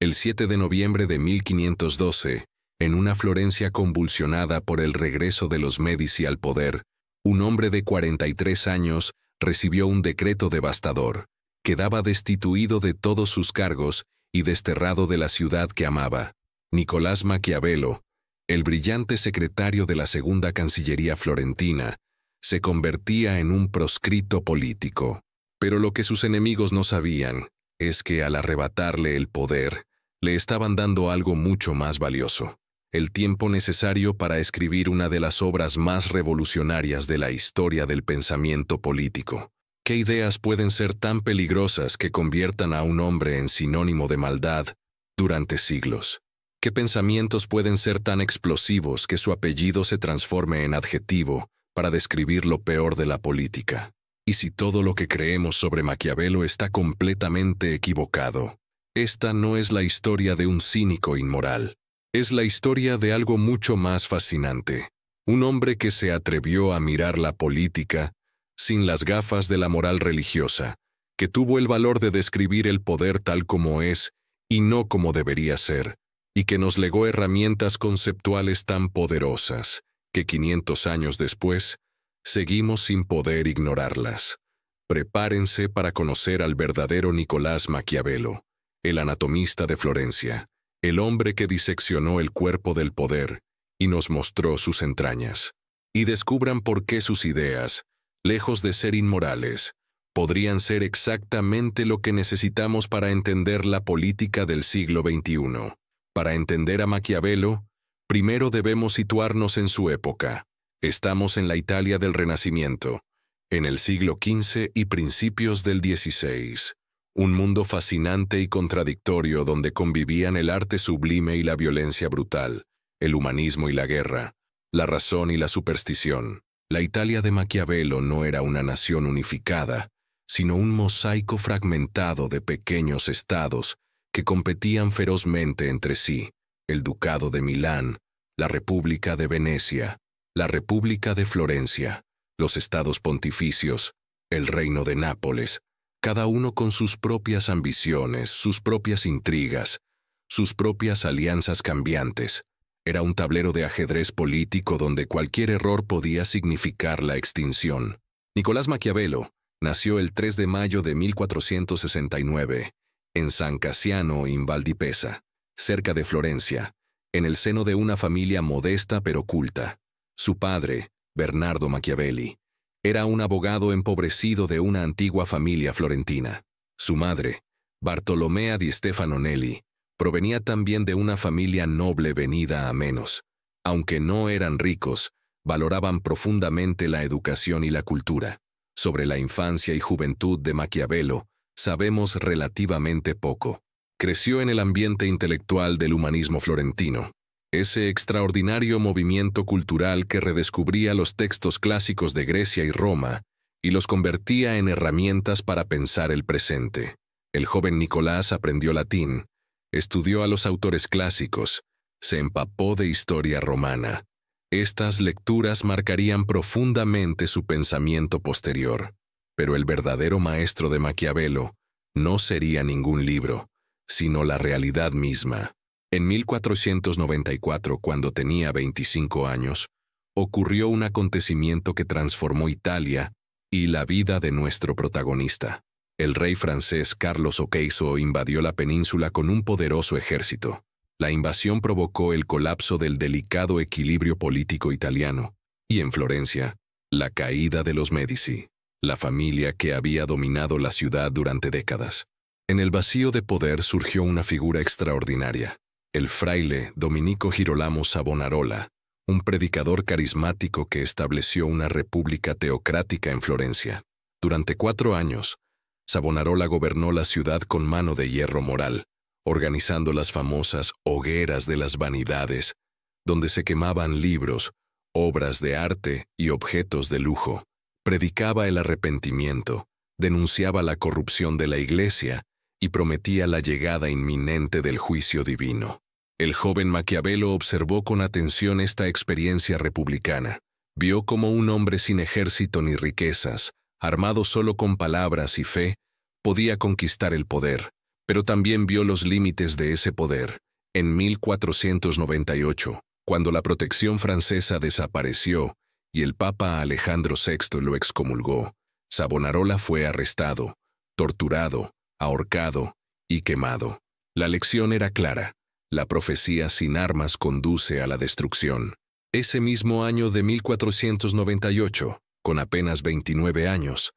El 7 de noviembre de 1512, en una Florencia convulsionada por el regreso de los Médici al poder, un hombre de 43 años recibió un decreto devastador. Quedaba destituido de todos sus cargos y desterrado de la ciudad que amaba. Nicolás Maquiavelo, el brillante secretario de la Segunda Cancillería florentina, se convertía en un proscrito político. Pero lo que sus enemigos no sabían es que al arrebatarle el poder, le estaban dando algo mucho más valioso: el tiempo necesario para escribir una de las obras más revolucionarias de la historia del pensamiento político. ¿Qué ideas pueden ser tan peligrosas que conviertan a un hombre en sinónimo de maldad durante siglos? ¿Qué pensamientos pueden ser tan explosivos que su apellido se transforme en adjetivo para describir lo peor de la política? ¿Y si todo lo que creemos sobre Maquiavelo está completamente equivocado? Esta no es la historia de un cínico inmoral. Es la historia de algo mucho más fascinante. Un hombre que se atrevió a mirar la política sin las gafas de la moral religiosa, que tuvo el valor de describir el poder tal como es y no como debería ser, y que nos legó herramientas conceptuales tan poderosas que 500 años después seguimos sin poder ignorarlas. Prepárense para conocer al verdadero Nicolás Maquiavelo, el anatomista de Florencia, el hombre que diseccionó el cuerpo del poder y nos mostró sus entrañas. Y descubran por qué sus ideas, lejos de ser inmorales, podrían ser exactamente lo que necesitamos para entender la política del siglo XXI. Para entender a Maquiavelo, primero debemos situarnos en su época. Estamos en la Italia del Renacimiento, en el siglo XV y principios del XVI. Un mundo fascinante y contradictorio donde convivían el arte sublime y la violencia brutal, el humanismo y la guerra, la razón y la superstición. La Italia de Maquiavelo no era una nación unificada, sino un mosaico fragmentado de pequeños estados que competían ferozmente entre sí: el Ducado de Milán, la República de Venecia, la República de Florencia, los estados pontificios, el Reino de Nápoles, cada uno con sus propias ambiciones, sus propias intrigas, sus propias alianzas cambiantes. Era un tablero de ajedrez político donde cualquier error podía significar la extinción. Nicolás Maquiavelo nació el 3 de mayo de 1469, en San Cassiano in Val di Pesa, cerca de Florencia, en el seno de una familia modesta pero culta. Su padre, Bernardo Machiavelli, era un abogado empobrecido de una antigua familia florentina. Su madre, Bartolomea di Stefano Nelli, provenía también de una familia noble venida a menos. Aunque no eran ricos, valoraban profundamente la educación y la cultura. Sobre la infancia y juventud de Maquiavelo sabemos relativamente poco. Creció en el ambiente intelectual del humanismo florentino, ese extraordinario movimiento cultural que redescubría los textos clásicos de Grecia y Roma y los convertía en herramientas para pensar el presente. El joven Nicolás aprendió latín, estudió a los autores clásicos, se empapó de historia romana. Estas lecturas marcarían profundamente su pensamiento posterior. Pero el verdadero maestro de Maquiavelo no sería ningún libro, sino la realidad misma. En 1494, cuando tenía 25 años, ocurrió un acontecimiento que transformó Italia y la vida de nuestro protagonista. El rey francés Carlos Okeiso invadió la península con un poderoso ejército. La invasión provocó el colapso del delicado equilibrio político italiano, y en Florencia, la caída de los Médici, la familia que había dominado la ciudad durante décadas. En el vacío de poder surgió una figura extraordinaria: el fraile Domenico Girolamo Savonarola, un predicador carismático que estableció una república teocrática en Florencia. Durante 4 años, Savonarola gobernó la ciudad con mano de hierro moral, organizando las famosas hogueras de las vanidades, donde se quemaban libros, obras de arte y objetos de lujo. Predicaba el arrepentimiento, denunciaba la corrupción de la Iglesia y prometía la llegada inminente del juicio divino. El joven Maquiavelo observó con atención esta experiencia republicana. Vio cómo un hombre sin ejército ni riquezas, armado solo con palabras y fe, podía conquistar el poder, pero también vio los límites de ese poder. En 1498, cuando la protección francesa desapareció y el Papa Alejandro VI lo excomulgó, Savonarola fue arrestado, torturado, ahorcado y quemado. La lección era clara: la profecía sin armas conduce a la destrucción. Ese mismo año de 1498, con apenas 29 años,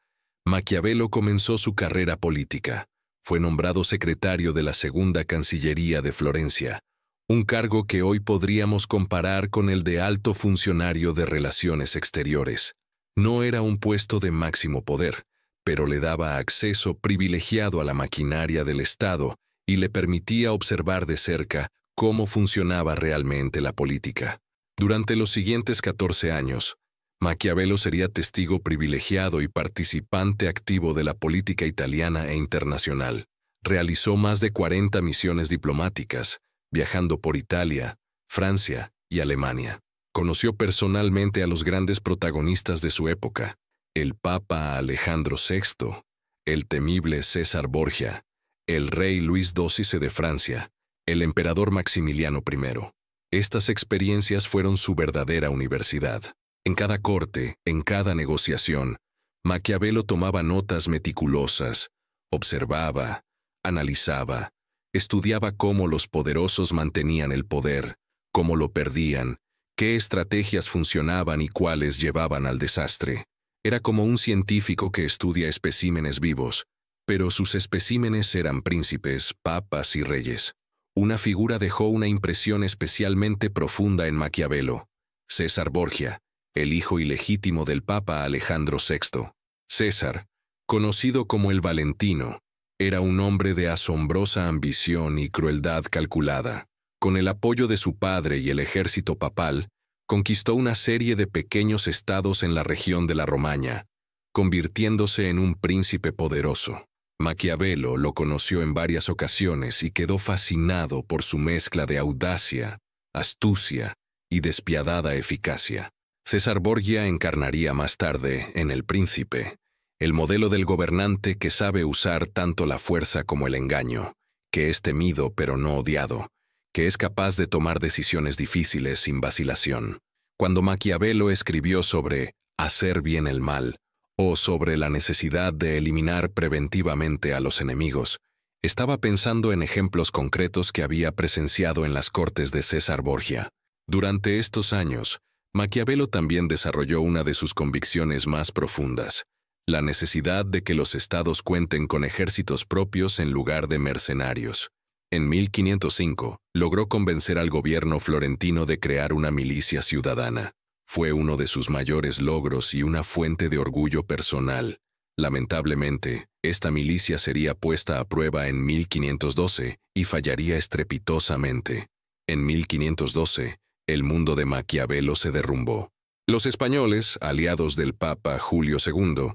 Maquiavelo comenzó su carrera política. Fue nombrado secretario de la Segunda Cancillería de Florencia, un cargo que hoy podríamos comparar con el de alto funcionario de Relaciones Exteriores. No era un puesto de máximo poder, pero le daba acceso privilegiado a la maquinaria del Estado y le permitía observar de cerca cómo funcionaba realmente la política. Durante los siguientes 14 años, Maquiavelo sería testigo privilegiado y participante activo de la política italiana e internacional. Realizó más de 40 misiones diplomáticas, viajando por Italia, Francia y Alemania. Conoció personalmente a los grandes protagonistas de su época: el Papa Alejandro VI, el temible César Borgia, el rey Luis XII de Francia, el emperador Maximiliano I. Estas experiencias fueron su verdadera universidad. En cada corte, en cada negociación, Maquiavelo tomaba notas meticulosas, observaba, analizaba, estudiaba cómo los poderosos mantenían el poder, cómo lo perdían, qué estrategias funcionaban y cuáles llevaban al desastre. Era como un científico que estudia especímenes vivos, pero sus especímenes eran príncipes, papas y reyes. Una figura dejó una impresión especialmente profunda en Maquiavelo: César Borgia, el hijo ilegítimo del Papa Alejandro VI. César, conocido como el Valentino, era un hombre de asombrosa ambición y crueldad calculada. Con el apoyo de su padre y el ejército papal, conquistó una serie de pequeños estados en la región de la Romaña, convirtiéndose en un príncipe poderoso. Maquiavelo lo conoció en varias ocasiones y quedó fascinado por su mezcla de audacia, astucia y despiadada eficacia. César Borgia encarnaría más tarde, en El Príncipe, el modelo del gobernante que sabe usar tanto la fuerza como el engaño, que es temido pero no odiado, que es capaz de tomar decisiones difíciles sin vacilación. Cuando Maquiavelo escribió sobre hacer bien el mal, o sobre la necesidad de eliminar preventivamente a los enemigos, estaba pensando en ejemplos concretos que había presenciado en las cortes de César Borgia. Durante estos años, Maquiavelo también desarrolló una de sus convicciones más profundas: la necesidad de que los estados cuenten con ejércitos propios en lugar de mercenarios. En 1505, logró convencer al gobierno florentino de crear una milicia ciudadana. Fue uno de sus mayores logros y una fuente de orgullo personal. Lamentablemente, esta milicia sería puesta a prueba en 1512 y fallaría estrepitosamente. En 1512, el mundo de Maquiavelo se derrumbó. Los españoles, aliados del Papa Julio II,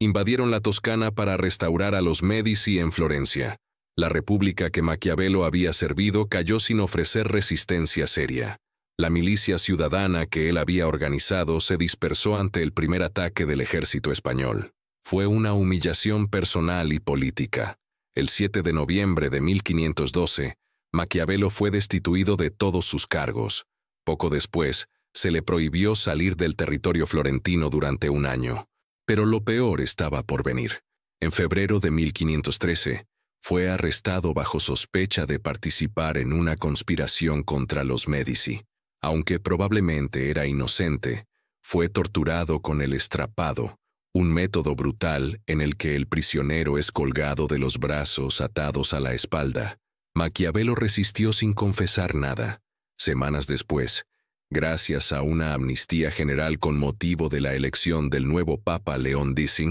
invadieron la Toscana para restaurar a los Médici en Florencia. La república que Maquiavelo había servido cayó sin ofrecer resistencia seria. La milicia ciudadana que él había organizado se dispersó ante el primer ataque del ejército español. Fue una humillación personal y política. El 7 de noviembre de 1512, Maquiavelo fue destituido de todos sus cargos. Poco después, se le prohibió salir del territorio florentino durante un año. Pero lo peor estaba por venir. En febrero de 1513, fue arrestado bajo sospecha de participar en una conspiración contra los Médici. Aunque probablemente era inocente, fue torturado con el estrapado, un método brutal en el que el prisionero es colgado de los brazos atados a la espalda. Maquiavelo resistió sin confesar nada. Semanas después, gracias a una amnistía general con motivo de la elección del nuevo Papa León X,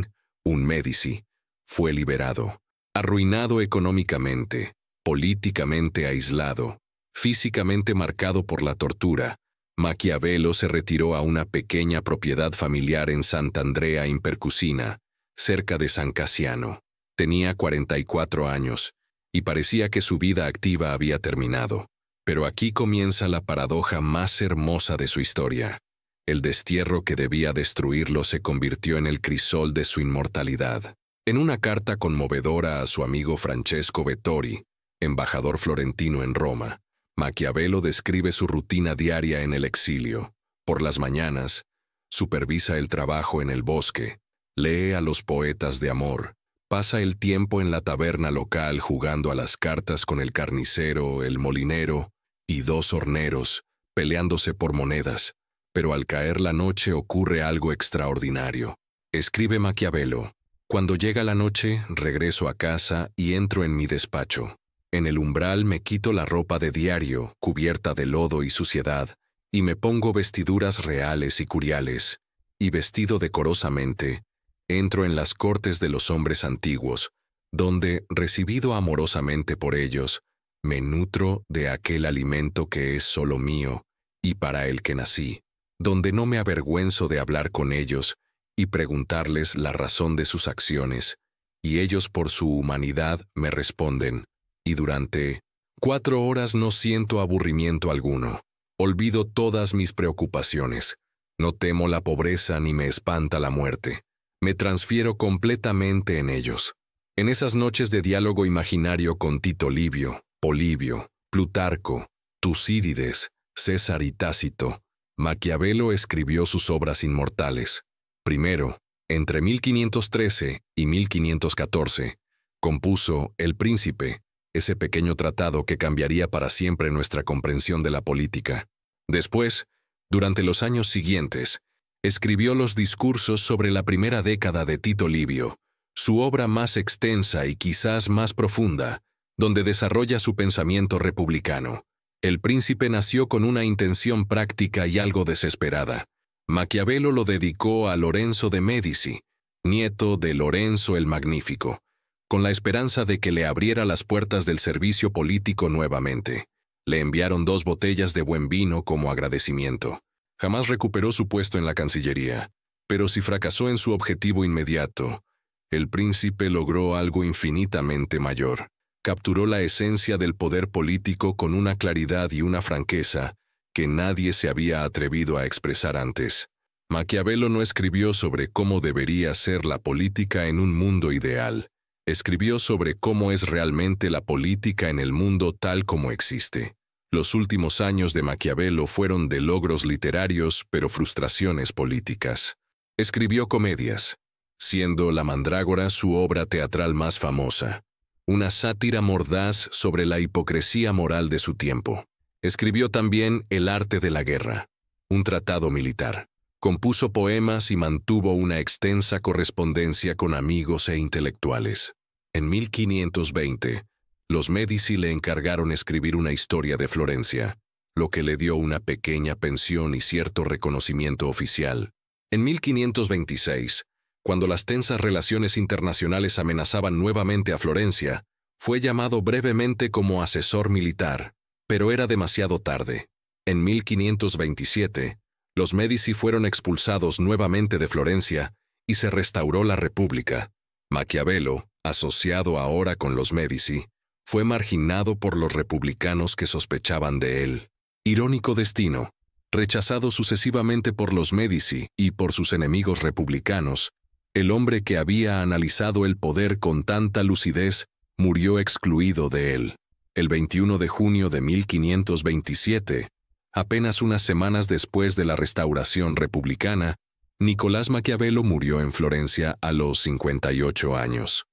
un Médici, fue liberado. Arruinado económicamente, políticamente aislado, físicamente marcado por la tortura, Maquiavelo se retiró a una pequeña propiedad familiar en Sant'Andrea in Percusina, cerca de San Casiano. Tenía 44 años, y parecía que su vida activa había terminado. Pero aquí comienza la paradoja más hermosa de su historia. El destierro que debía destruirlo se convirtió en el crisol de su inmortalidad. En una carta conmovedora a su amigo Francesco Vettori, embajador florentino en Roma, Maquiavelo describe su rutina diaria en el exilio. Por las mañanas, supervisa el trabajo en el bosque, lee a los poetas de amor, pasa el tiempo en la taberna local jugando a las cartas con el carnicero, el molinero y 2 horneros, peleándose por monedas, pero al caer la noche ocurre algo extraordinario. Escribe Maquiavelo: cuando llega la noche, regreso a casa y entro en mi despacho. En el umbral me quito la ropa de diario, cubierta de lodo y suciedad, y me pongo vestiduras reales y curiales, y vestido decorosamente, entro en las cortes de los hombres antiguos, donde, recibido amorosamente por ellos, me nutro de aquel alimento que es solo mío y para el que nací, donde no me avergüenzo de hablar con ellos y preguntarles la razón de sus acciones, y ellos por su humanidad me responden, y durante 4 horas no siento aburrimiento alguno. Olvido todas mis preocupaciones. No temo la pobreza ni me espanta la muerte. Me transfiero completamente en ellos. En esas noches de diálogo imaginario con Tito Livio, Polibio, Plutarco, Tucídides, César y Tácito, Maquiavelo escribió sus obras inmortales. Primero, entre 1513 y 1514, compuso El Príncipe, ese pequeño tratado que cambiaría para siempre nuestra comprensión de la política. Después, durante los años siguientes, escribió los discursos sobre la primera década de Tito Livio, su obra más extensa y quizás más profunda, donde desarrolla su pensamiento republicano. El Príncipe nació con una intención práctica y algo desesperada. Maquiavelo lo dedicó a Lorenzo de Médici, nieto de Lorenzo el Magnífico, con la esperanza de que le abriera las puertas del servicio político nuevamente. Le enviaron 2 botellas de buen vino como agradecimiento. Jamás recuperó su puesto en la Cancillería, pero si fracasó en su objetivo inmediato, el príncipe logró algo infinitamente mayor. Capturó la esencia del poder político con una claridad y una franqueza que nadie se había atrevido a expresar antes. Maquiavelo no escribió sobre cómo debería ser la política en un mundo ideal. Escribió sobre cómo es realmente la política en el mundo tal como existe. Los últimos años de Maquiavelo fueron de logros literarios, pero frustraciones políticas. Escribió comedias, siendo La Mandrágora su obra teatral más famosa, una sátira mordaz sobre la hipocresía moral de su tiempo. Escribió también El arte de la guerra, un tratado militar. Compuso poemas y mantuvo una extensa correspondencia con amigos e intelectuales. En 1520, los Médici le encargaron escribir una historia de Florencia, lo que le dio una pequeña pensión y cierto reconocimiento oficial. En 1526, cuando las tensas relaciones internacionales amenazaban nuevamente a Florencia, fue llamado brevemente como asesor militar, pero era demasiado tarde. En 1527, los Médici fueron expulsados nuevamente de Florencia y se restauró la República. Maquiavelo, asociado ahora con los Médici, fue marginado por los republicanos que sospechaban de él. Irónico destino. Rechazado sucesivamente por los Médici y por sus enemigos republicanos, el hombre que había analizado el poder con tanta lucidez murió excluido de él. El 21 de junio de 1527, apenas unas semanas después de la restauración republicana, Nicolás Maquiavelo murió en Florencia a los 58 años.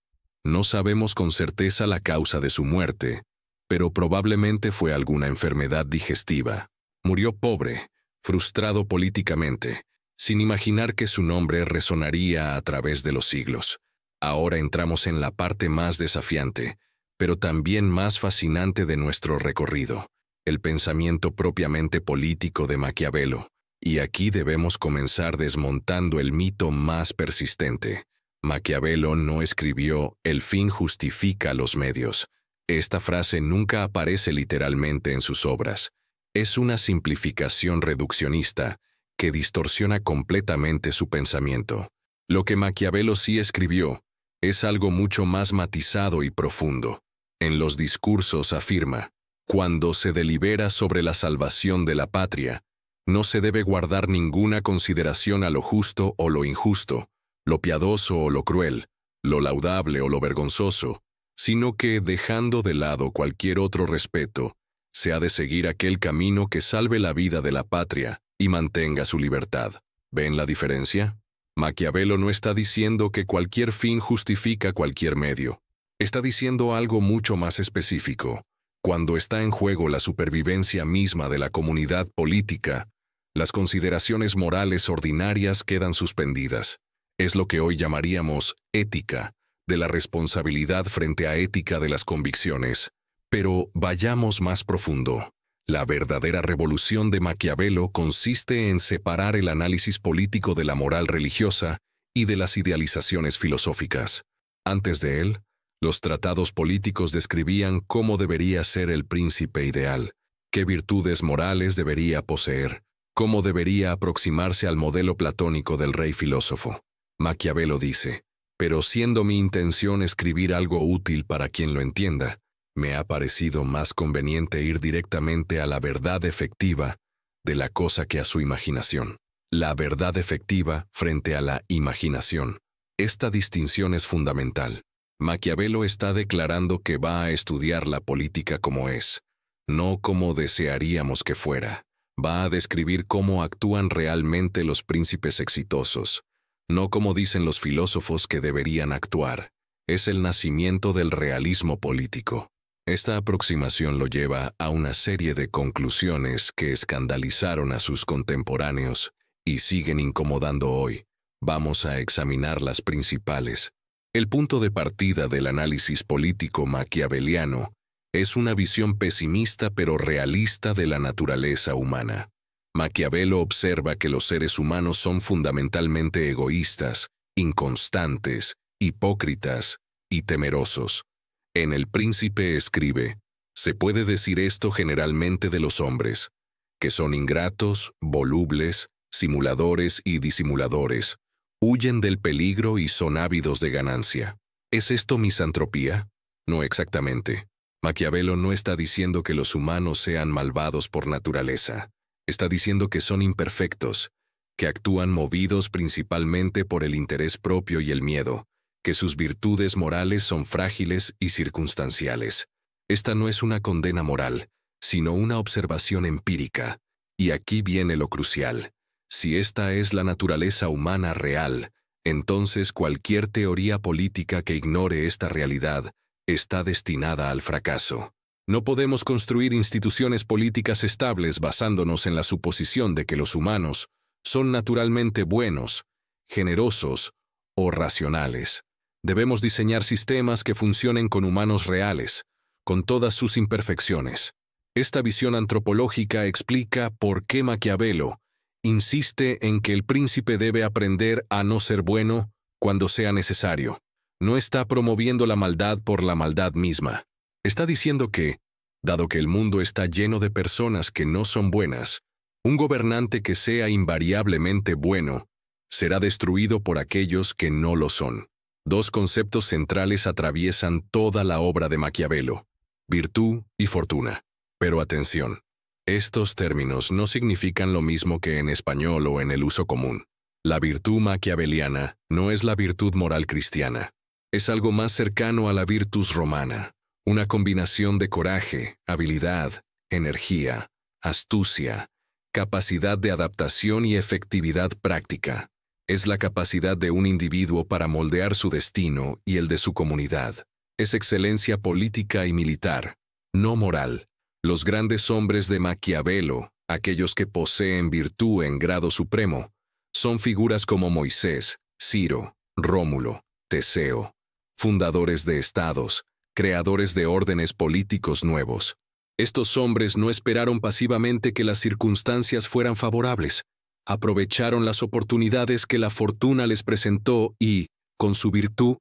No sabemos con certeza la causa de su muerte, pero probablemente fue alguna enfermedad digestiva. Murió pobre, frustrado políticamente, sin imaginar que su nombre resonaría a través de los siglos. Ahora entramos en la parte más desafiante, pero también más fascinante de nuestro recorrido, el pensamiento propiamente político de Maquiavelo. Y aquí debemos comenzar desmontando el mito más persistente. Maquiavelo no escribió «El fin justifica los medios». Esta frase nunca aparece literalmente en sus obras. Es una simplificación reduccionista que distorsiona completamente su pensamiento. Lo que Maquiavelo sí escribió es algo mucho más matizado y profundo. En los discursos afirma: cuando se delibera sobre la salvación de la patria, no se debe guardar ninguna consideración a lo justo o lo injusto, lo piadoso o lo cruel, lo laudable o lo vergonzoso, sino que, dejando de lado cualquier otro respeto, se ha de seguir aquel camino que salve la vida de la patria y mantenga su libertad. ¿Ven la diferencia? Maquiavelo no está diciendo que cualquier fin justifica cualquier medio. Está diciendo algo mucho más específico. Cuando está en juego la supervivencia misma de la comunidad política, las consideraciones morales ordinarias quedan suspendidas. Es lo que hoy llamaríamos ética, de la responsabilidad frente a ética de las convicciones. Pero vayamos más profundo. La verdadera revolución de Maquiavelo consiste en separar el análisis político de la moral religiosa y de las idealizaciones filosóficas. Antes de él, los tratados políticos describían cómo debería ser el príncipe ideal, qué virtudes morales debería poseer, cómo debería aproximarse al modelo platónico del rey filósofo. Maquiavelo dice, pero siendo mi intención escribir algo útil para quien lo entienda, me ha parecido más conveniente ir directamente a la verdad efectiva de la cosa que a su imaginación. La verdad efectiva frente a la imaginación. Esta distinción es fundamental. Maquiavelo está declarando que va a estudiar la política como es, no como desearíamos que fuera. Va a describir cómo actúan realmente los príncipes exitosos, no como dicen los filósofos que deberían actuar. Es el nacimiento del realismo político. Esta aproximación lo lleva a una serie de conclusiones que escandalizaron a sus contemporáneos y siguen incomodando hoy. Vamos a examinar las principales. El punto de partida del análisis político maquiaveliano es una visión pesimista pero realista de la naturaleza humana. Maquiavelo observa que los seres humanos son fundamentalmente egoístas, inconstantes, hipócritas y temerosos. En El Príncipe escribe, se puede decir esto generalmente de los hombres, que son ingratos, volubles, simuladores y disimuladores, huyen del peligro y son ávidos de ganancia. ¿Es esto misantropía? No exactamente. Maquiavelo no está diciendo que los humanos sean malvados por naturaleza. Está diciendo que son imperfectos, que actúan movidos principalmente por el interés propio y el miedo, que sus virtudes morales son frágiles y circunstanciales. Esta no es una condena moral, sino una observación empírica. Y aquí viene lo crucial. Si esta es la naturaleza humana real, entonces cualquier teoría política que ignore esta realidad está destinada al fracaso. No podemos construir instituciones políticas estables basándonos en la suposición de que los humanos son naturalmente buenos, generosos o racionales. Debemos diseñar sistemas que funcionen con humanos reales, con todas sus imperfecciones. Esta visión antropológica explica por qué Maquiavelo insiste en que el príncipe debe aprender a no ser bueno cuando sea necesario. No está promoviendo la maldad por la maldad misma. Está diciendo que, dado que el mundo está lleno de personas que no son buenas, un gobernante que sea invariablemente bueno será destruido por aquellos que no lo son. Dos conceptos centrales atraviesan toda la obra de Maquiavelo: virtud y fortuna. Pero atención, estos términos no significan lo mismo que en español o en el uso común. La virtud maquiaveliana no es la virtud moral cristiana. Es algo más cercano a la virtus romana, una combinación de coraje, habilidad, energía, astucia, capacidad de adaptación y efectividad práctica. Es la capacidad de un individuo para moldear su destino y el de su comunidad. Es excelencia política y militar, no moral. Los grandes hombres de Maquiavelo, aquellos que poseen virtud en grado supremo, son figuras como Moisés, Ciro, Rómulo, Teseo, fundadores de estados, creadores de órdenes políticos nuevos. Estos hombres no esperaron pasivamente que las circunstancias fueran favorables. Aprovecharon las oportunidades que la fortuna les presentó y, con su virtud,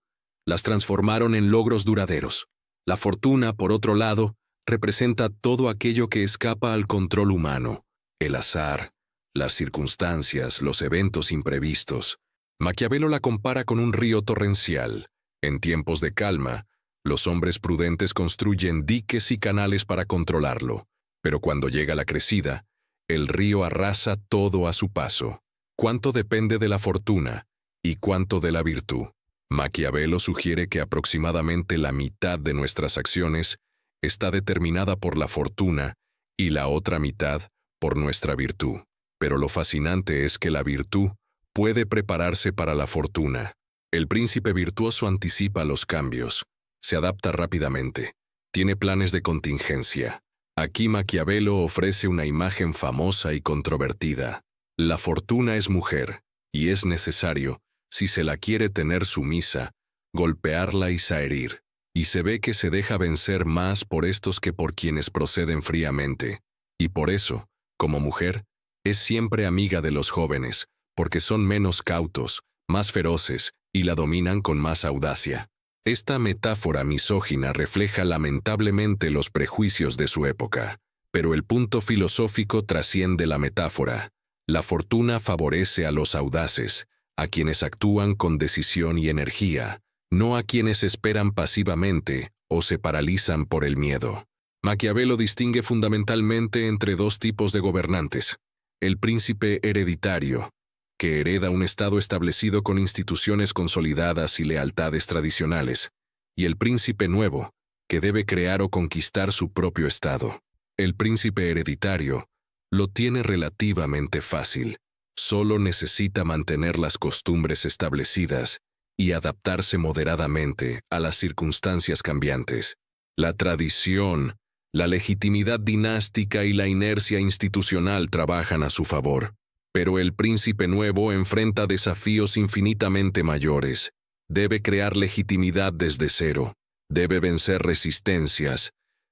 las transformaron en logros duraderos. La fortuna, por otro lado, representa todo aquello que escapa al control humano: el azar, las circunstancias, los eventos imprevistos. Maquiavelo la compara con un río torrencial. En tiempos de calma, los hombres prudentes construyen diques y canales para controlarlo, pero cuando llega la crecida, el río arrasa todo a su paso. ¿Cuánto depende de la fortuna y cuánto de la virtud? Maquiavelo sugiere que aproximadamente la mitad de nuestras acciones está determinada por la fortuna y la otra mitad por nuestra virtud. Pero lo fascinante es que la virtud puede prepararse para la fortuna. El príncipe virtuoso anticipa los cambios, se adapta rápidamente, tiene planes de contingencia. Aquí Maquiavelo ofrece una imagen famosa y controvertida. La fortuna es mujer, y es necesario, si se la quiere tener sumisa, golpearla y saherir. Y se ve que se deja vencer más por estos que por quienes proceden fríamente. Y por eso, como mujer, es siempre amiga de los jóvenes, porque son menos cautos, más feroces, y la dominan con más audacia. Esta metáfora misógina refleja lamentablemente los prejuicios de su época, pero el punto filosófico trasciende la metáfora. La fortuna favorece a los audaces, a quienes actúan con decisión y energía, no a quienes esperan pasivamente o se paralizan por el miedo. Maquiavelo distingue fundamentalmente entre dos tipos de gobernantes: el príncipe hereditario, que hereda un estado establecido con instituciones consolidadas y lealtades tradicionales, y el príncipe nuevo, que debe crear o conquistar su propio estado. El príncipe hereditario lo tiene relativamente fácil, solo necesita mantener las costumbres establecidas y adaptarse moderadamente a las circunstancias cambiantes. La tradición, la legitimidad dinástica y la inercia institucional trabajan a su favor. Pero el príncipe nuevo enfrenta desafíos infinitamente mayores. Debe crear legitimidad desde cero, debe vencer resistencias,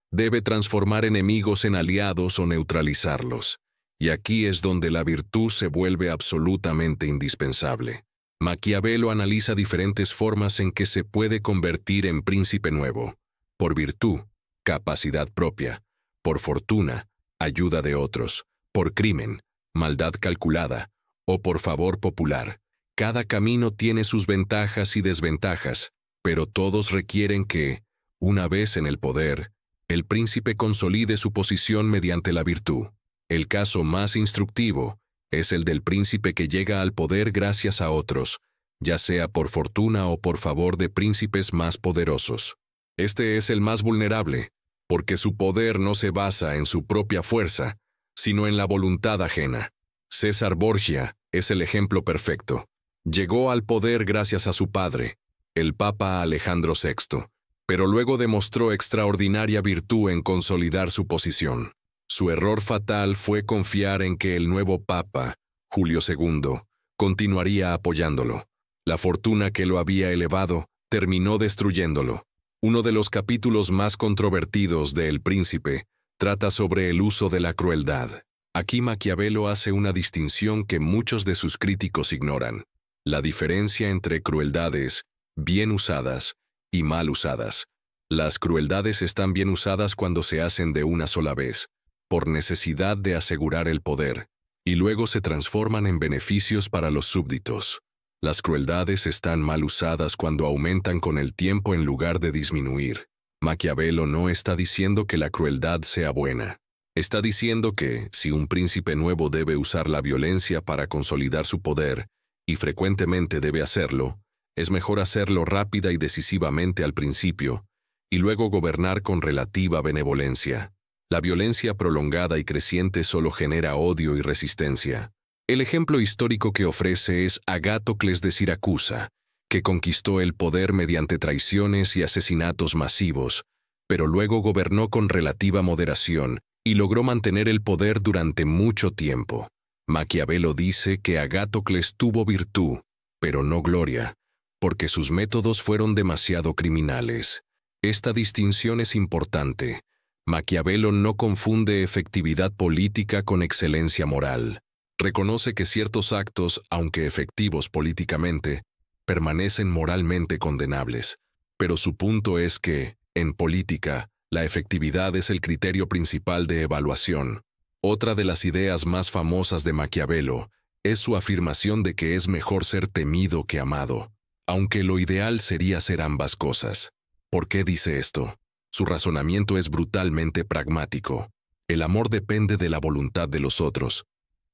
debe transformar enemigos en aliados o neutralizarlos. Y aquí es donde la virtud se vuelve absolutamente indispensable. Maquiavelo analiza diferentes formas en que se puede convertir en príncipe nuevo: por virtud, capacidad propia; por fortuna, ayuda de otros; por crimen, maldad calculada; o por favor popular. Cada camino tiene sus ventajas y desventajas, pero todos requieren que, una vez en el poder, el príncipe consolide su posición mediante la virtud. El caso más instructivo es el del príncipe que llega al poder gracias a otros, ya sea por fortuna o por favor de príncipes más poderosos. Este es el más vulnerable, porque su poder no se basa en su propia fuerza, sino en la voluntad ajena. César Borgia es el ejemplo perfecto. Llegó al poder gracias a su padre, el Papa Alejandro VI, pero luego demostró extraordinaria virtud en consolidar su posición. Su error fatal fue confiar en que el nuevo Papa, Julio II, continuaría apoyándolo. La fortuna que lo había elevado terminó destruyéndolo. Uno de los capítulos más controvertidos de El Príncipe trata sobre el uso de la crueldad. Aquí Maquiavelo hace una distinción que muchos de sus críticos ignoran: la diferencia entre crueldades bien usadas y mal usadas. Las crueldades están bien usadas cuando se hacen de una sola vez, por necesidad de asegurar el poder, y luego se transforman en beneficios para los súbditos. Las crueldades están mal usadas cuando aumentan con el tiempo en lugar de disminuir. Maquiavelo no está diciendo que la crueldad sea buena. Está diciendo que, si un príncipe nuevo debe usar la violencia para consolidar su poder, y frecuentemente debe hacerlo, es mejor hacerlo rápida y decisivamente al principio, y luego gobernar con relativa benevolencia. La violencia prolongada y creciente solo genera odio y resistencia. El ejemplo histórico que ofrece es Agástocles de Siracusa, que conquistó el poder mediante traiciones y asesinatos masivos, pero luego gobernó con relativa moderación y logró mantener el poder durante mucho tiempo. Maquiavelo dice que Agástocles tuvo virtud, pero no gloria, porque sus métodos fueron demasiado criminales. Esta distinción es importante. Maquiavelo no confunde efectividad política con excelencia moral. Reconoce que ciertos actos, aunque efectivos políticamente, permanecen moralmente condenables. Pero su punto es que, en política, la efectividad es el criterio principal de evaluación. Otra de las ideas más famosas de Maquiavelo es su afirmación de que es mejor ser temido que amado, aunque lo ideal sería ser ambas cosas. ¿Por qué dice esto? Su razonamiento es brutalmente pragmático. El amor depende de la voluntad de los otros,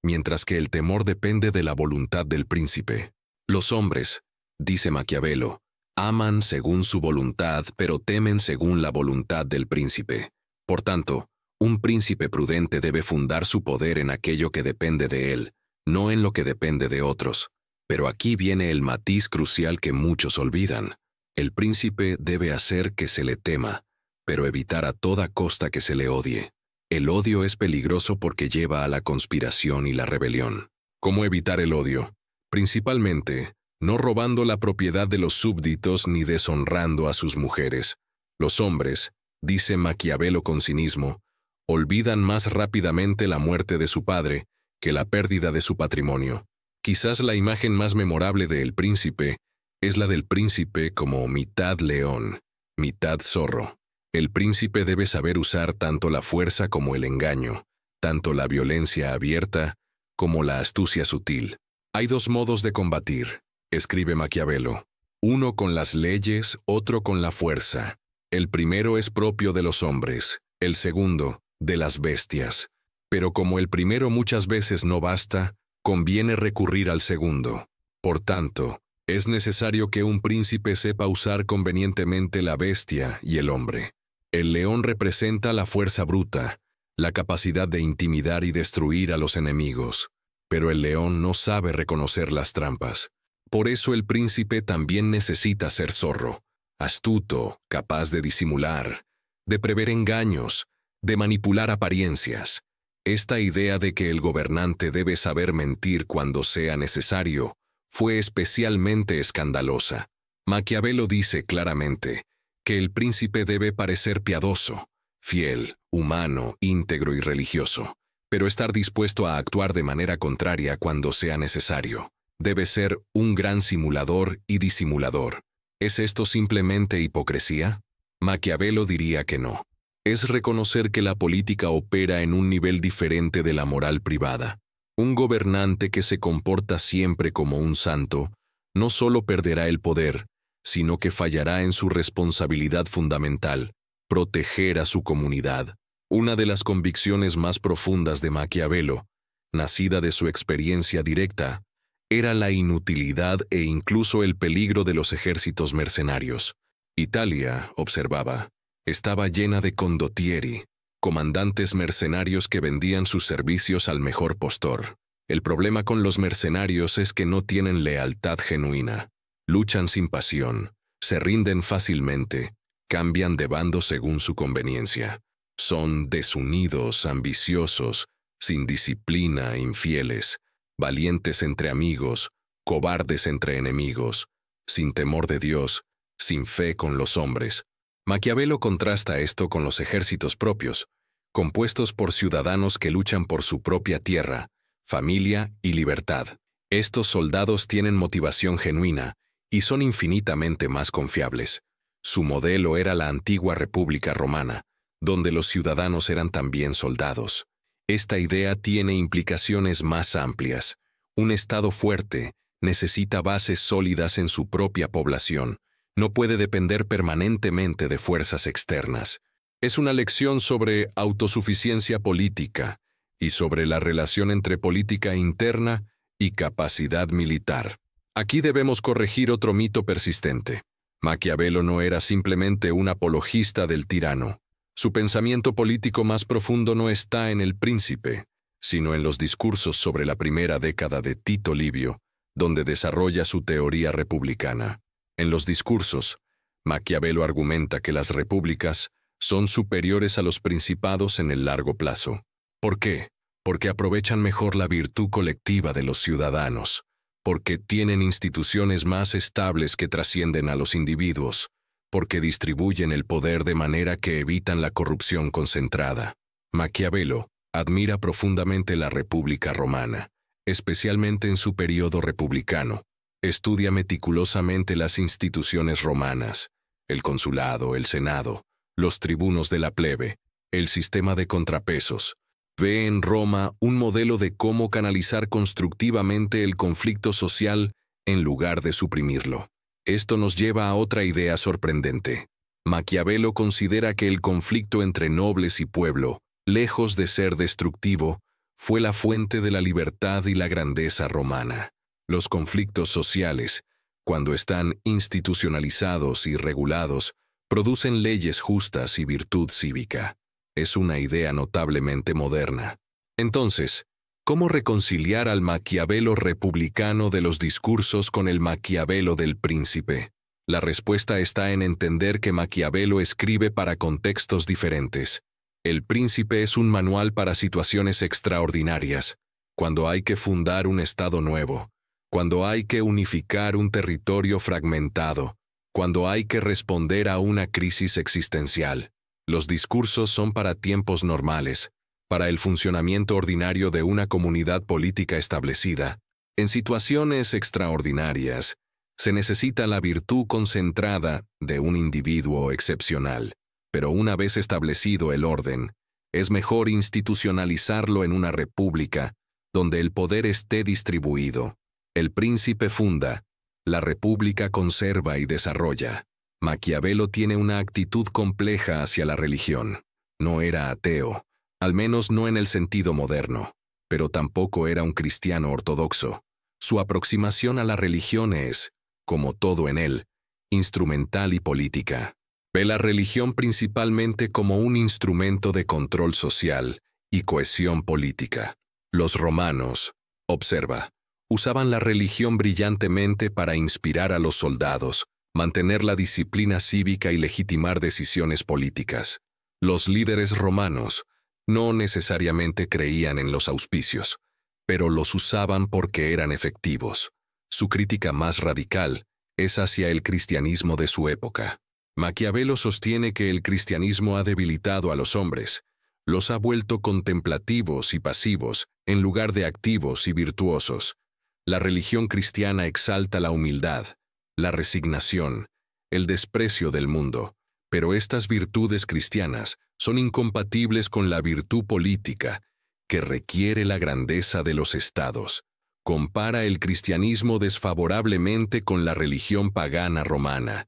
mientras que el temor depende de la voluntad del príncipe. Los hombres, dice Maquiavelo, Aman según su voluntad, pero temen según la voluntad del príncipe. Por tanto, un príncipe prudente debe fundar su poder en aquello que depende de él, no en lo que depende de otros. Pero aquí viene el matiz crucial que muchos olvidan. El príncipe debe hacer que se le tema, pero evitar a toda costa que se le odie. El odio es peligroso porque lleva a la conspiración y la rebelión. ¿Cómo evitar el odio? Principalmente, no robando la propiedad de los súbditos ni deshonrando a sus mujeres. Los hombres, dice Maquiavelo con cinismo, olvidan más rápidamente la muerte de su padre que la pérdida de su patrimonio. Quizás la imagen más memorable de El Príncipe es la del príncipe como mitad león, mitad zorro. El príncipe debe saber usar tanto la fuerza como el engaño, tanto la violencia abierta como la astucia sutil. Hay dos modos de combatir, escribe Maquiavelo, uno con las leyes, otro con la fuerza. El primero es propio de los hombres, el segundo, de las bestias. Pero como el primero muchas veces no basta, conviene recurrir al segundo. Por tanto, es necesario que un príncipe sepa usar convenientemente la bestia y el hombre. El león representa la fuerza bruta, la capacidad de intimidar y destruir a los enemigos. Pero el león no sabe reconocer las trampas. Por eso el príncipe también necesita ser zorro, astuto, capaz de disimular, de prever engaños, de manipular apariencias. Esta idea de que el gobernante debe saber mentir cuando sea necesario fue especialmente escandalosa. Maquiavelo dice claramente que el príncipe debe parecer piadoso, fiel, humano, íntegro y religioso, pero estar dispuesto a actuar de manera contraria cuando sea necesario. Debe ser un gran simulador y disimulador. ¿Es esto simplemente hipocresía? Maquiavelo diría que no. Es reconocer que la política opera en un nivel diferente de la moral privada. Un gobernante que se comporta siempre como un santo, no solo perderá el poder, sino que fallará en su responsabilidad fundamental, proteger a su comunidad. Una de las convicciones más profundas de Maquiavelo, nacida de su experiencia directa, era la inutilidad e incluso el peligro de los ejércitos mercenarios. Italia, observaba, estaba llena de condottieri, comandantes mercenarios que vendían sus servicios al mejor postor. El problema con los mercenarios es que no tienen lealtad genuina, luchan sin pasión, se rinden fácilmente, cambian de bando según su conveniencia. Son desunidos, ambiciosos, sin disciplina, infieles, valientes entre amigos, cobardes entre enemigos, sin temor de Dios, sin fe con los hombres. Maquiavelo contrasta esto con los ejércitos propios, compuestos por ciudadanos que luchan por su propia tierra, familia y libertad. Estos soldados tienen motivación genuina y son infinitamente más confiables. Su modelo era la antigua República Romana, donde los ciudadanos eran también soldados. Esta idea tiene implicaciones más amplias. Un Estado fuerte necesita bases sólidas en su propia población. No puede depender permanentemente de fuerzas externas. Es una lección sobre autosuficiencia política y sobre la relación entre política interna y capacidad militar. Aquí debemos corregir otro mito persistente. Maquiavelo no era simplemente un apologista del tirano. Su pensamiento político más profundo no está en El Príncipe, sino en los discursos sobre la primera década de Tito Livio, donde desarrolla su teoría republicana. En los discursos, Maquiavelo argumenta que las repúblicas son superiores a los principados en el largo plazo. ¿Por qué? Porque aprovechan mejor la virtud colectiva de los ciudadanos, porque tienen instituciones más estables que trascienden a los individuos, porque distribuyen el poder de manera que evitan la corrupción concentrada. Maquiavelo admira profundamente la República Romana, especialmente en su período republicano. Estudia meticulosamente las instituciones romanas, el consulado, el senado, los tribunos de la plebe, el sistema de contrapesos. Ve en Roma un modelo de cómo canalizar constructivamente el conflicto social en lugar de suprimirlo. Esto nos lleva a otra idea sorprendente. Maquiavelo considera que el conflicto entre nobles y pueblo, lejos de ser destructivo, fue la fuente de la libertad y la grandeza romana. Los conflictos sociales, cuando están institucionalizados y regulados, producen leyes justas y virtud cívica. Es una idea notablemente moderna. Entonces, ¿cómo reconciliar al Maquiavelo republicano de los discursos con el Maquiavelo del príncipe? La respuesta está en entender que Maquiavelo escribe para contextos diferentes. El príncipe es un manual para situaciones extraordinarias, cuando hay que fundar un estado nuevo, cuando hay que unificar un territorio fragmentado, cuando hay que responder a una crisis existencial. Los discursos son para tiempos normales, para el funcionamiento ordinario de una comunidad política establecida. En situaciones extraordinarias, se necesita la virtud concentrada de un individuo excepcional. Pero una vez establecido el orden, es mejor institucionalizarlo en una república, donde el poder esté distribuido. El príncipe funda, la república conserva y desarrolla. Maquiavelo tiene una actitud compleja hacia la religión. No era ateo, al menos no en el sentido moderno, pero tampoco era un cristiano ortodoxo. Su aproximación a la religión es, como todo en él, instrumental y política. Ve la religión principalmente como un instrumento de control social y cohesión política. Los romanos, observa, usaban la religión brillantemente para inspirar a los soldados, mantener la disciplina cívica y legitimar decisiones políticas. Los líderes romanos no necesariamente creían en los auspicios, pero los usaban porque eran efectivos. Su crítica más radical es hacia el cristianismo de su época. Maquiavelo sostiene que el cristianismo ha debilitado a los hombres, los ha vuelto contemplativos y pasivos en lugar de activos y virtuosos. La religión cristiana exalta la humildad, la resignación, el desprecio del mundo, pero estas virtudes cristianas son incompatibles con la virtud política, que requiere la grandeza de los estados. Compara el cristianismo desfavorablemente con la religión pagana romana,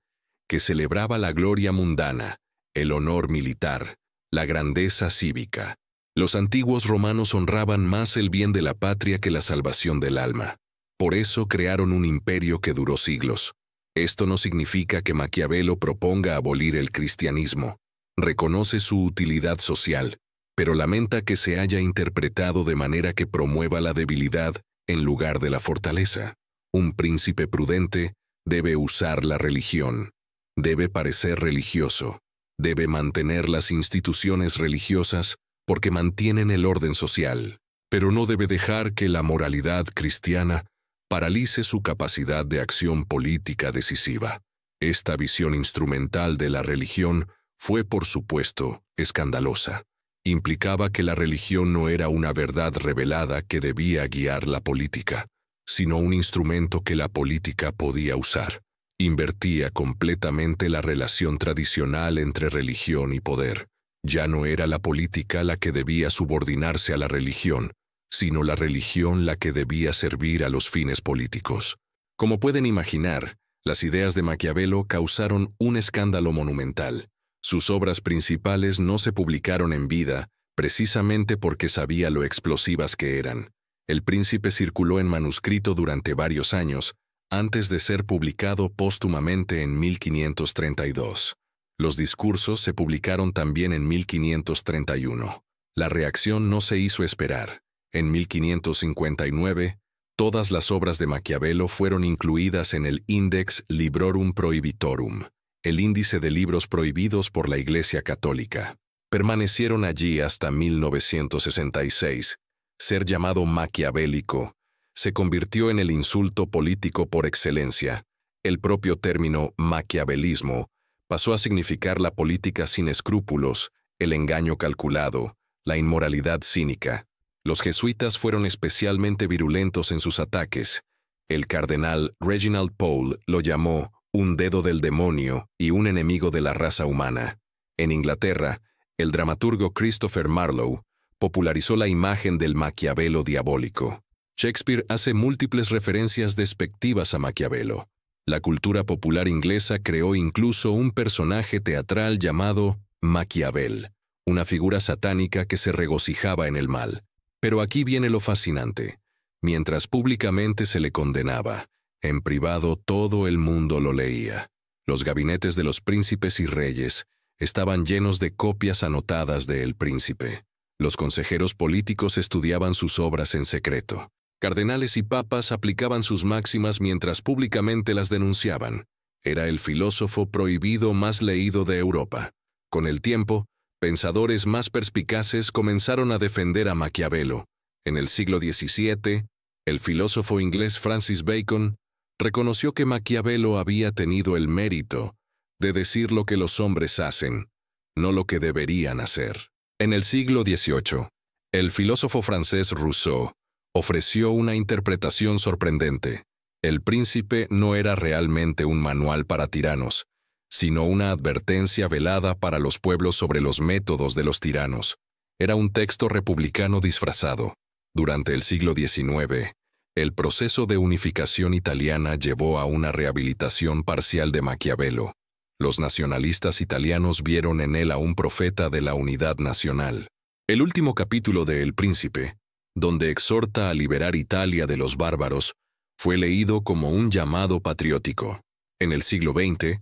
que celebraba la gloria mundana, el honor militar, la grandeza cívica. Los antiguos romanos honraban más el bien de la patria que la salvación del alma. Por eso crearon un imperio que duró siglos. Esto no significa que Maquiavelo proponga abolir el cristianismo. Reconoce su utilidad social, pero lamenta que se haya interpretado de manera que promueva la debilidad en lugar de la fortaleza. Un príncipe prudente debe usar la religión, debe parecer religioso, debe mantener las instituciones religiosas porque mantienen el orden social, pero no debe dejar que la moralidad cristiana paralice su capacidad de acción política decisiva. Esta visión instrumental de la religión fue, por supuesto, escandalosa. Implicaba que la religión no era una verdad revelada que debía guiar la política, sino un instrumento que la política podía usar. Invertía completamente la relación tradicional entre religión y poder. Ya no era la política la que debía subordinarse a la religión, sino la religión la que debía servir a los fines políticos. Como pueden imaginar, las ideas de Maquiavelo causaron un escándalo monumental. Sus obras principales no se publicaron en vida, precisamente porque sabía lo explosivas que eran. El Príncipe circuló en manuscrito durante varios años, antes de ser publicado póstumamente en 1532. Los discursos se publicaron también en 1531. La reacción no se hizo esperar. En 1559, todas las obras de Maquiavelo fueron incluidas en el Index Librorum Prohibitorum, el índice de libros prohibidos por la Iglesia Católica. Permanecieron allí hasta 1966. Ser llamado maquiavélico se convirtió en el insulto político por excelencia. El propio término maquiavelismo pasó a significar la política sin escrúpulos, el engaño calculado, la inmoralidad cínica. Los jesuitas fueron especialmente virulentos en sus ataques. El cardenal Reginald Pole lo llamó un dedo del demonio y un enemigo de la raza humana. En Inglaterra, el dramaturgo Christopher Marlowe popularizó la imagen del Maquiavelo diabólico. Shakespeare hace múltiples referencias despectivas a Maquiavelo. La cultura popular inglesa creó incluso un personaje teatral llamado Maquiavel, una figura satánica que se regocijaba en el mal. Pero aquí viene lo fascinante. Mientras públicamente se le condenaba, En privado todo el mundo lo leía. Los gabinetes de los príncipes y reyes estaban llenos de copias anotadas de El Príncipe. Los consejeros políticos estudiaban sus obras en secreto. Cardenales y papas aplicaban sus máximas mientras públicamente las denunciaban. Era el filósofo prohibido más leído de Europa. Con el tiempo, pensadores más perspicaces comenzaron a defender a Maquiavelo. En el siglo XVII, el filósofo inglés Francis Bacon reconoció que Maquiavelo había tenido el mérito de decir lo que los hombres hacen, no lo que deberían hacer. En el siglo XVIII, el filósofo francés Rousseau ofreció una interpretación sorprendente. El Príncipe no era realmente un manual para tiranos, sino una advertencia velada para los pueblos sobre los métodos de los tiranos. Era un texto republicano disfrazado. Durante el siglo XIX, el proceso de unificación italiana llevó a una rehabilitación parcial de Maquiavelo. Los nacionalistas italianos vieron en él a un profeta de la unidad nacional. El último capítulo de El Príncipe, donde exhorta a liberar Italia de los bárbaros, fue leído como un llamado patriótico. En el siglo XX,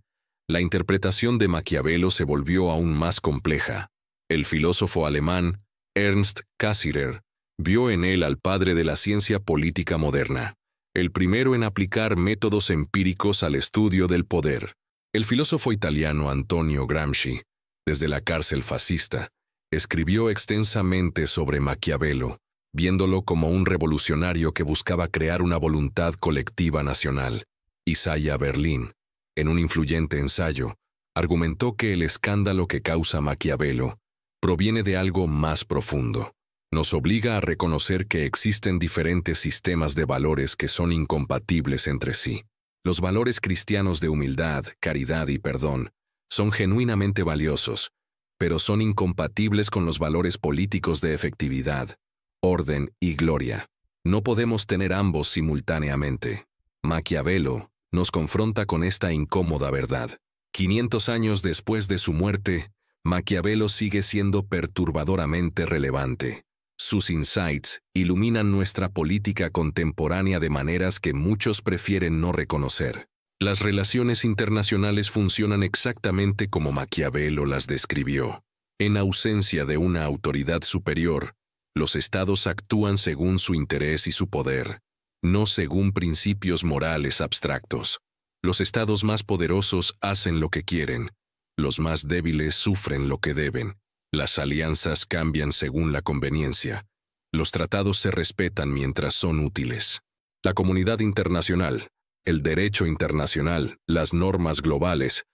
la interpretación de Maquiavelo se volvió aún más compleja. El filósofo alemán Ernst Cassirer vio en él al padre de la ciencia política moderna, el primero en aplicar métodos empíricos al estudio del poder. El filósofo italiano Antonio Gramsci, desde la cárcel fascista, escribió extensamente sobre Maquiavelo, viéndolo como un revolucionario que buscaba crear una voluntad colectiva nacional. Isaiah Berlin, en un influyente ensayo, argumentó que el escándalo que causa Maquiavelo proviene de algo más profundo. Nos obliga a reconocer que existen diferentes sistemas de valores que son incompatibles entre sí. Los valores cristianos de humildad, caridad y perdón son genuinamente valiosos, pero son incompatibles con los valores políticos de efectividad, orden y gloria. No podemos tener ambos simultáneamente. Maquiavelo nos confronta con esta incómoda verdad. 500 años después de su muerte, Maquiavelo sigue siendo perturbadoramente relevante. Sus insights iluminan nuestra política contemporánea de maneras que muchos prefieren no reconocer. Las relaciones internacionales funcionan exactamente como Maquiavelo las describió. En ausencia de una autoridad superior, los estados actúan según su interés y su poder, no según principios morales abstractos. Los estados más poderosos hacen lo que quieren, los más débiles sufren lo que deben. Las alianzas cambian según la conveniencia. Los tratados se respetan mientras son útiles. La comunidad internacional, el derecho internacional, las normas globales,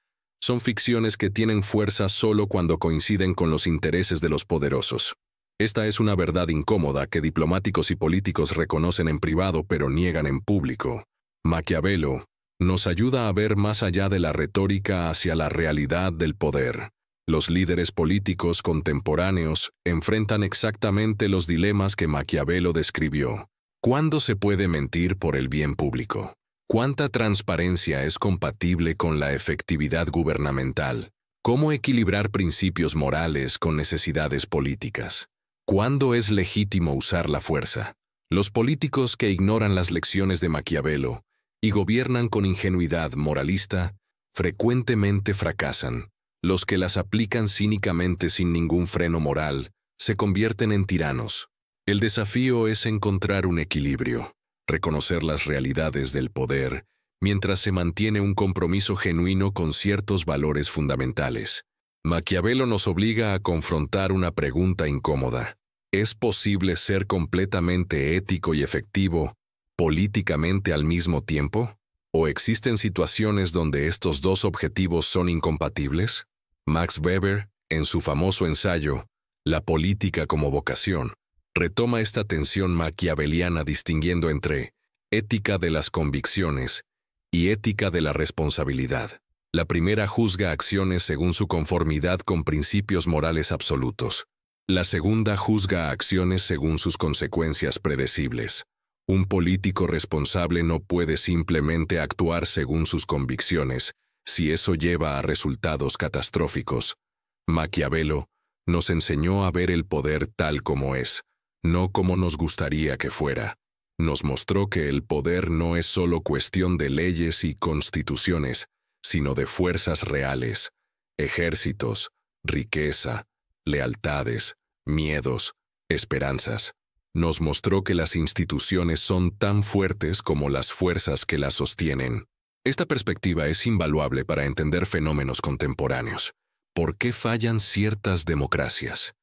son ficciones que tienen fuerza solo cuando coinciden con los intereses de los poderosos. Esta es una verdad incómoda que diplomáticos y políticos reconocen en privado pero niegan en público. Maquiavelo nos ayuda a ver más allá de la retórica hacia la realidad del poder. Los líderes políticos contemporáneos enfrentan exactamente los dilemas que Maquiavelo describió. ¿Cuándo se puede mentir por el bien público? ¿Cuánta transparencia es compatible con la efectividad gubernamental? ¿Cómo equilibrar principios morales con necesidades políticas? ¿Cuándo es legítimo usar la fuerza? Los políticos que ignoran las lecciones de Maquiavelo y gobiernan con ingenuidad moralista frecuentemente fracasan. Los que las aplican cínicamente sin ningún freno moral se convierten en tiranos. El desafío es encontrar un equilibrio, reconocer las realidades del poder, mientras se mantiene un compromiso genuino con ciertos valores fundamentales. Maquiavelo nos obliga a confrontar una pregunta incómoda. ¿Es posible ser completamente ético y efectivo políticamente al mismo tiempo? ¿O existen situaciones donde estos dos objetivos son incompatibles? Max Weber, en su famoso ensayo, La política como vocación, retoma esta tensión maquiaveliana distinguiendo entre ética de las convicciones y ética de la responsabilidad. La primera juzga acciones según su conformidad con principios morales absolutos. La segunda juzga acciones según sus consecuencias predecibles. Un político responsable no puede simplemente actuar según sus convicciones, si eso lleva a resultados catastróficos. Maquiavelo nos enseñó a ver el poder tal como es, no como nos gustaría que fuera. Nos mostró que el poder no es solo cuestión de leyes y constituciones, sino de fuerzas reales, ejércitos, riqueza, lealtades, miedos, esperanzas. Nos mostró que las instituciones son tan fuertes como las fuerzas que las sostienen. Esta perspectiva es invaluable para entender fenómenos contemporáneos. ¿Por qué fallan ciertas democracias?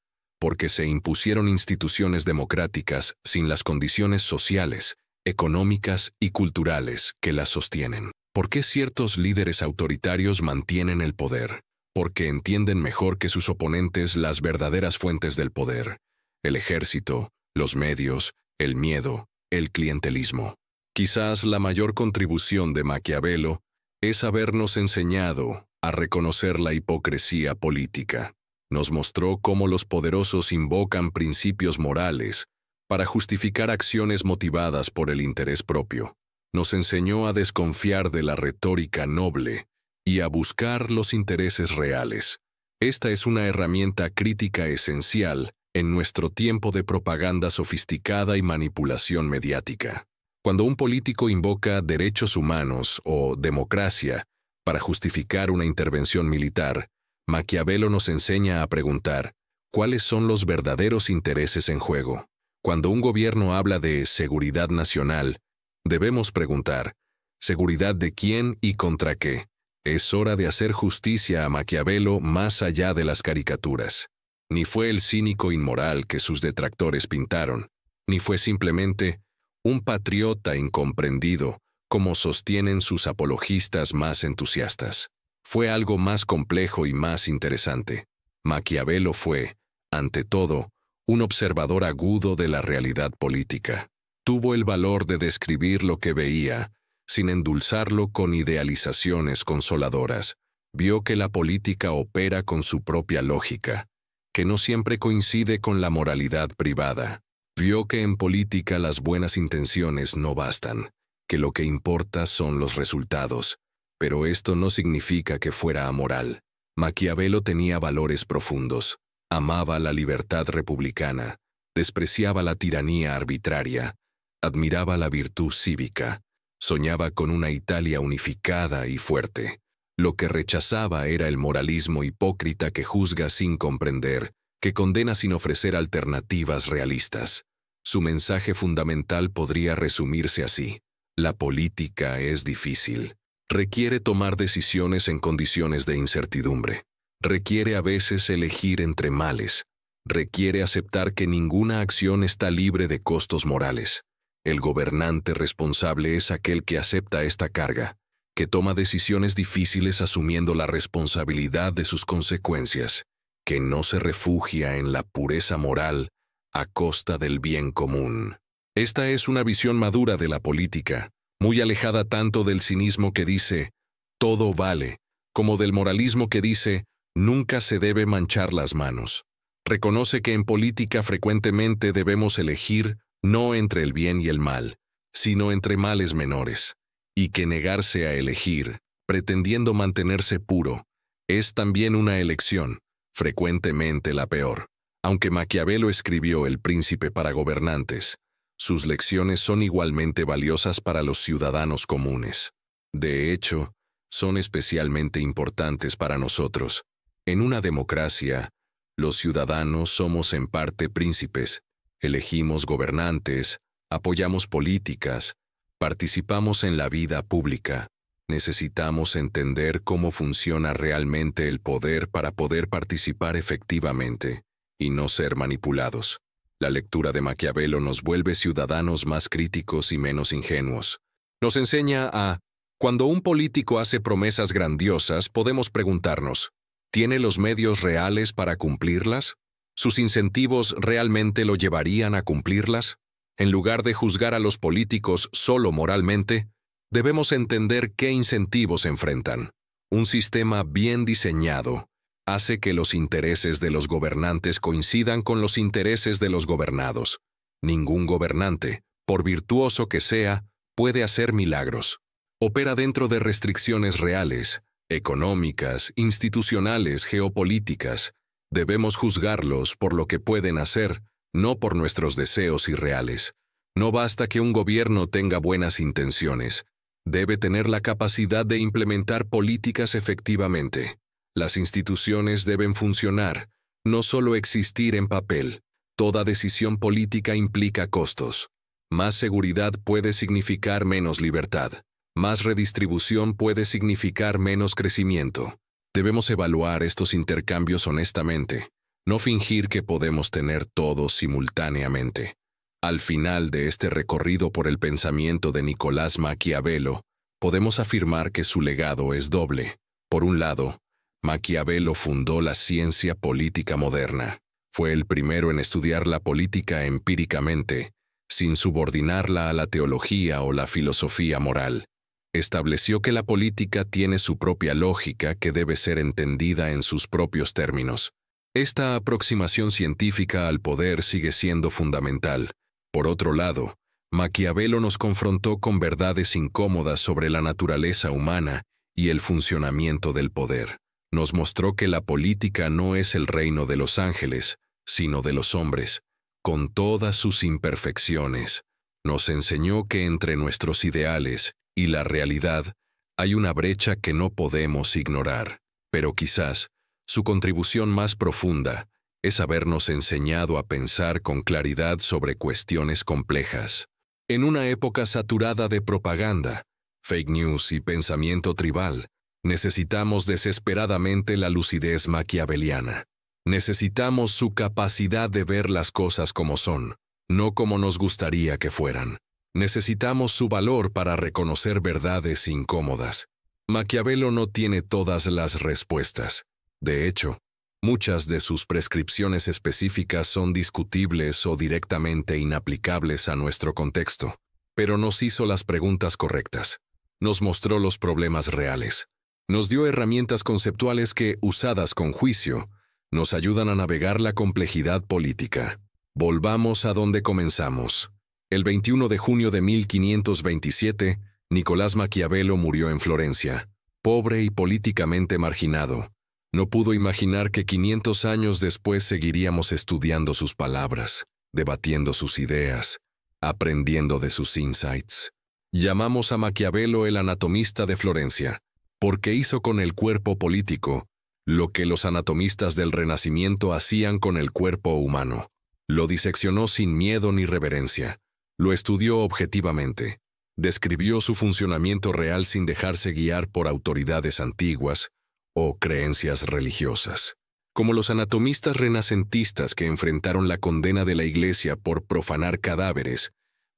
Porque se impusieron instituciones democráticas sin las condiciones sociales, económicas y culturales que las sostienen. ¿Por qué ciertos líderes autoritarios mantienen el poder? Porque entienden mejor que sus oponentes las verdaderas fuentes del poder: el ejército, los medios, el miedo, el clientelismo. Quizás la mayor contribución de Maquiavelo es habernos enseñado a reconocer la hipocresía política. Nos mostró cómo los poderosos invocan principios morales para justificar acciones motivadas por el interés propio. Nos enseñó a desconfiar de la retórica noble y a buscar los intereses reales. Esta es una herramienta crítica esencial en nuestro tiempo de propaganda sofisticada y manipulación mediática. Cuando un político invoca derechos humanos o democracia para justificar una intervención militar, Maquiavelo nos enseña a preguntar: ¿cuáles son los verdaderos intereses en juego? Cuando un gobierno habla de seguridad nacional, debemos preguntar: ¿seguridad de quién y contra qué? Es hora de hacer justicia a Maquiavelo más allá de las caricaturas. Ni fue el cínico inmoral que sus detractores pintaron, ni fue simplemente un patriota incomprendido, como sostienen sus apologistas más entusiastas. Fue algo más complejo y más interesante. Maquiavelo fue, ante todo, un observador agudo de la realidad política. Tuvo el valor de describir lo que veía, sin endulzarlo con idealizaciones consoladoras. Vio que la política opera con su propia lógica, que no siempre coincide con la moralidad privada. Vio que en política las buenas intenciones no bastan, que lo que importa son los resultados, pero esto no significa que fuera amoral. Maquiavelo tenía valores profundos, amaba la libertad republicana, despreciaba la tiranía arbitraria, admiraba la virtud cívica, soñaba con una Italia unificada y fuerte. Lo que rechazaba era el moralismo hipócrita que juzga sin comprender, que condena sin ofrecer alternativas realistas. Su mensaje fundamental podría resumirse así: la política es difícil. Requiere tomar decisiones en condiciones de incertidumbre. Requiere a veces elegir entre males. Requiere aceptar que ninguna acción está libre de costos morales. El gobernante responsable es aquel que acepta esta carga, que toma decisiones difíciles asumiendo la responsabilidad de sus consecuencias, que no se refugia en la pureza moral a costa del bien común. Esta es una visión madura de la política, muy alejada tanto del cinismo que dice «todo vale», como del moralismo que dice «nunca se debe manchar las manos». Reconoce que en política frecuentemente debemos elegir no entre el bien y el mal, sino entre males menores, y que negarse a elegir, pretendiendo mantenerse puro, es también una elección, frecuentemente la peor. Aunque Maquiavelo escribió El Príncipe para gobernantes, sus lecciones son igualmente valiosas para los ciudadanos comunes. De hecho, son especialmente importantes para nosotros. En una democracia, los ciudadanos somos en parte príncipes, elegimos gobernantes, apoyamos políticas, participamos en la vida pública. Necesitamos entender cómo funciona realmente el poder para poder participar efectivamente y no ser manipulados. La lectura de Maquiavelo nos vuelve ciudadanos más críticos y menos ingenuos. Nos enseña a, cuando un político hace promesas grandiosas, podemos preguntarnos, ¿tiene los medios reales para cumplirlas? ¿Sus incentivos realmente lo llevarían a cumplirlas? En lugar de juzgar a los políticos solo moralmente, debemos entender qué incentivos enfrentan. Un sistema bien diseñado hace que los intereses de los gobernantes coincidan con los intereses de los gobernados. Ningún gobernante, por virtuoso que sea, puede hacer milagros. Opera dentro de restricciones reales, económicas, institucionales, geopolíticas. Debemos juzgarlos por lo que pueden hacer, no por nuestros deseos irreales. No basta que un gobierno tenga buenas intenciones. Debe tener la capacidad de implementar políticas efectivamente. Las instituciones deben funcionar, no solo existir en papel. Toda decisión política implica costos. Más seguridad puede significar menos libertad. Más redistribución puede significar menos crecimiento. Debemos evaluar estos intercambios honestamente, no fingir que podemos tener todo simultáneamente. Al final de este recorrido por el pensamiento de Nicolás Maquiavelo, podemos afirmar que su legado es doble. Por un lado, Maquiavelo fundó la ciencia política moderna. Fue el primero en estudiar la política empíricamente, sin subordinarla a la teología o la filosofía moral. Estableció que la política tiene su propia lógica que debe ser entendida en sus propios términos. Esta aproximación científica al poder sigue siendo fundamental. Por otro lado, Maquiavelo nos confrontó con verdades incómodas sobre la naturaleza humana y el funcionamiento del poder. Nos mostró que la política no es el reino de los ángeles, sino de los hombres, con todas sus imperfecciones. Nos enseñó que entre nuestros ideales y la realidad hay una brecha que no podemos ignorar, pero quizás su contribución más profunda es habernos enseñado a pensar con claridad sobre cuestiones complejas. En una época saturada de propaganda, fake news y pensamiento tribal, necesitamos desesperadamente la lucidez maquiaveliana. Necesitamos su capacidad de ver las cosas como son, no como nos gustaría que fueran. Necesitamos su valor para reconocer verdades incómodas. Maquiavelo no tiene todas las respuestas. De hecho, muchas de sus prescripciones específicas son discutibles o directamente inaplicables a nuestro contexto, pero nos hizo las preguntas correctas. Nos mostró los problemas reales. Nos dio herramientas conceptuales que, usadas con juicio, nos ayudan a navegar la complejidad política. Volvamos a donde comenzamos. El 21 de junio de 1527, Nicolás Maquiavelo murió en Florencia, pobre y políticamente marginado. No pudo imaginar que 500 años después seguiríamos estudiando sus palabras, debatiendo sus ideas, aprendiendo de sus insights. Llamamos a Maquiavelo el anatomista de Florencia, porque hizo con el cuerpo político lo que los anatomistas del Renacimiento hacían con el cuerpo humano. Lo diseccionó sin miedo ni reverencia. Lo estudió objetivamente. Describió su funcionamiento real sin dejarse guiar por autoridades antiguas o creencias religiosas. Como los anatomistas renacentistas que enfrentaron la condena de la Iglesia por profanar cadáveres,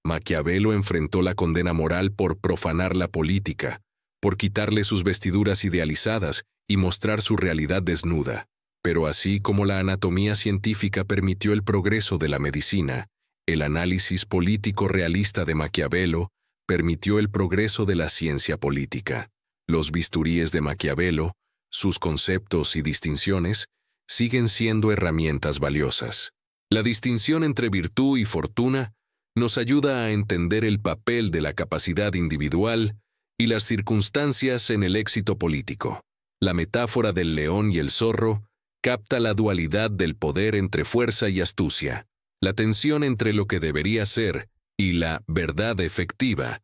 Maquiavelo enfrentó la condena moral por profanar la política, por quitarle sus vestiduras idealizadas y mostrar su realidad desnuda. Pero así como la anatomía científica permitió el progreso de la medicina, el análisis político realista de Maquiavelo permitió el progreso de la ciencia política. Los bisturíes de Maquiavelo, sus conceptos y distinciones, siguen siendo herramientas valiosas. La distinción entre virtud y fortuna nos ayuda a entender el papel de la capacidad individual y las circunstancias en el éxito político. La metáfora del león y el zorro capta la dualidad del poder entre fuerza y astucia, la tensión entre lo que debería ser y la verdad efectiva.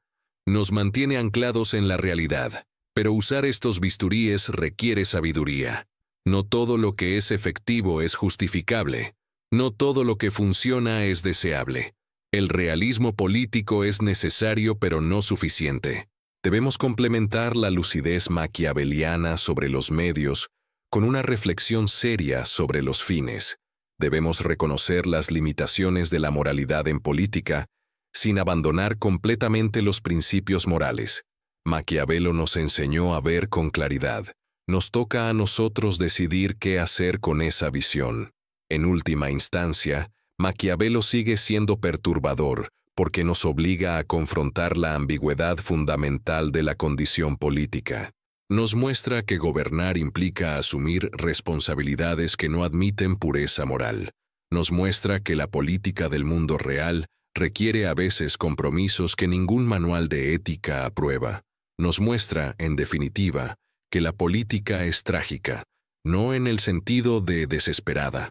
Nos mantiene anclados en la realidad, pero usar estos bisturíes requiere sabiduría. No todo lo que es efectivo es justificable. No todo lo que funciona es deseable. El realismo político es necesario pero no suficiente. Debemos complementar la lucidez maquiaveliana sobre los medios con una reflexión seria sobre los fines. Debemos reconocer las limitaciones de la moralidad en política sin abandonar completamente los principios morales. Maquiavelo nos enseñó a ver con claridad. Nos toca a nosotros decidir qué hacer con esa visión. En última instancia, Maquiavelo sigue siendo perturbador porque nos obliga a confrontar la ambigüedad fundamental de la condición política. Nos muestra que gobernar implica asumir responsabilidades que no admiten pureza moral. Nos muestra que la política del mundo real requiere a veces compromisos que ningún manual de ética aprueba. Nos muestra, en definitiva, que la política es trágica, no en el sentido de desesperada,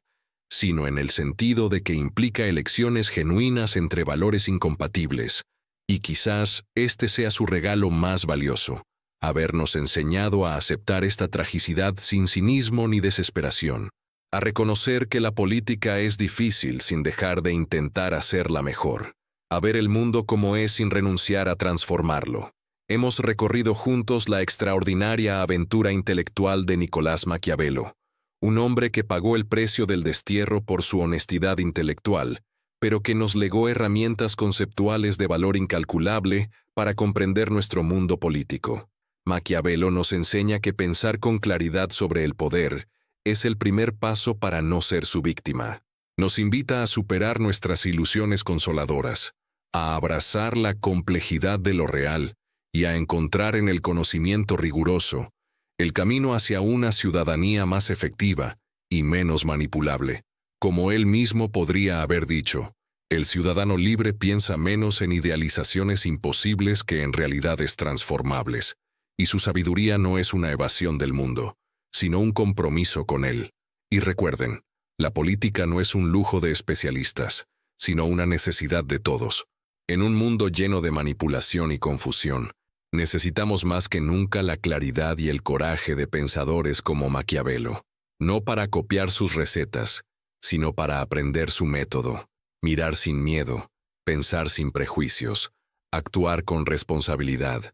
sino en el sentido de que implica elecciones genuinas entre valores incompatibles, y quizás este sea su regalo más valioso, habernos enseñado a aceptar esta tragicidad sin cinismo ni desesperación, a reconocer que la política es difícil sin dejar de intentar hacerla mejor, a ver el mundo como es sin renunciar a transformarlo. Hemos recorrido juntos la extraordinaria aventura intelectual de Nicolás Maquiavelo, un hombre que pagó el precio del destierro por su honestidad intelectual, pero que nos legó herramientas conceptuales de valor incalculable para comprender nuestro mundo político. Maquiavelo nos enseña que pensar con claridad sobre el poder es el primer paso para no ser su víctima. Nos invita a superar nuestras ilusiones consoladoras, a abrazar la complejidad de lo real y a encontrar en el conocimiento riguroso el camino hacia una ciudadanía más efectiva y menos manipulable. Como él mismo podría haber dicho, el ciudadano libre piensa menos en idealizaciones imposibles que en realidades transformables, y su sabiduría no es una evasión del mundo, sino un compromiso con él. Y recuerden, la política no es un lujo de especialistas, sino una necesidad de todos. En un mundo lleno de manipulación y confusión, necesitamos más que nunca la claridad y el coraje de pensadores como Maquiavelo, no para copiar sus recetas, sino para aprender su método, mirar sin miedo, pensar sin prejuicios, actuar con responsabilidad